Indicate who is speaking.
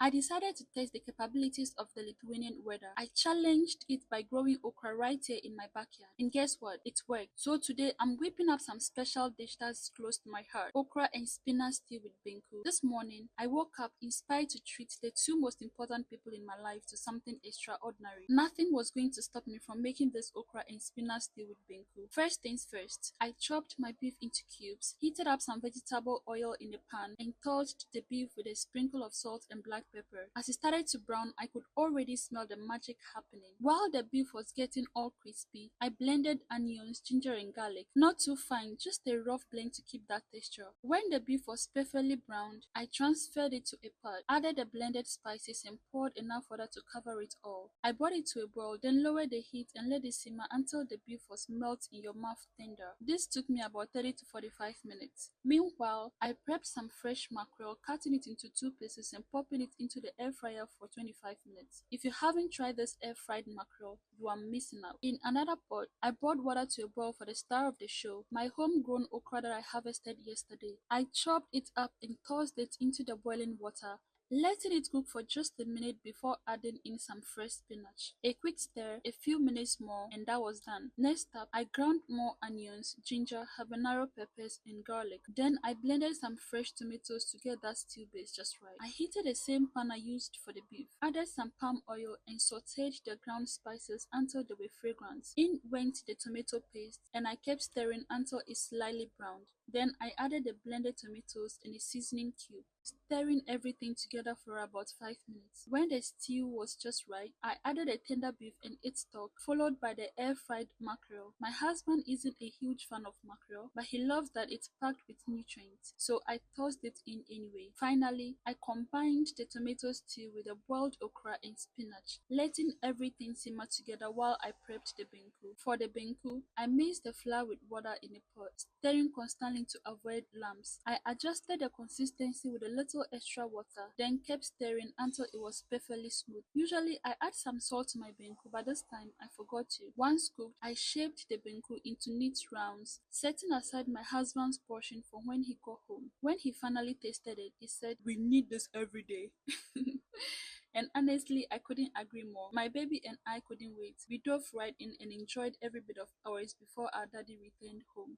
Speaker 1: I decided to test the capabilities of the Lithuanian weather. I challenged it by growing okra right here in my backyard. And guess what? It worked. So today I'm whipping up some special dish that's close to my heart. Okra and spinach stew with Benku. This morning, I woke up inspired to treat the two most important people in my life to something extraordinary. Nothing was going to stop me from making this okra and spinach stew with Benku. First things first, I chopped my beef into cubes, heated up some vegetable oil in a pan, and tossed the beef with a sprinkle of salt and black pepper. As it started to brown, I could already smell the magic happening. While the beef was getting all crispy, I blended onions, ginger, and garlic. Not too fine, just a rough blend to keep that texture. When the beef was perfectly browned, I transferred it to a pot, added the blended spices, and poured enough water to cover it all. I brought it to a boil, then lowered the heat and let it simmer until the beef was melt in your mouth tender. This took me about 30 to 45 minutes. Meanwhile, I prepped some fresh mackerel, cutting it into two pieces and popping it into the air fryer for 25 minutes. If you haven't tried this air fried mackerel, you are missing out. In another pot, I brought water to a boil for the star of the show, my homegrown okra that I harvested yesterday. I chopped it up and tossed it into the boiling water, letting it cook for just a minute before adding in some fresh spinach. A quick stir, a few minutes more, and that was done. Next up, I ground more onions, ginger, habanero peppers, and garlic. Then I blended some fresh tomatoes to get that stew base just right. I heated the same pan I used for the beef, added some palm oil, and sauteed the ground spices until they were fragrant. In went the tomato paste, and I kept stirring until it slightly browned. Then I added the blended tomatoes and a seasoning cube, stirring everything together for about 5 minutes. When the stew was just right, I added the tender beef and its stock, followed by the air-fried mackerel. My husband isn't a huge fan of mackerel, but he loves that it's packed with nutrients, so I tossed it in anyway. Finally, I combined the tomato stew with the boiled okra and spinach, letting everything simmer together while I prepped the benku. For the benku, I mixed the flour with water in a pot, stirring constantly to avoid lumps. I adjusted the consistency with a little extra water, then kept stirring until it was perfectly smooth. Usually, I add some salt to my benku, but this time I forgot to. Once cooked, I shaped the benku into neat rounds, setting aside my husband's portion for when he got home. When he finally tasted it, he said, "We need this every day." And honestly, I couldn't agree more. My baby and I couldn't wait. We dove right in and enjoyed every bit of ours before our daddy returned home.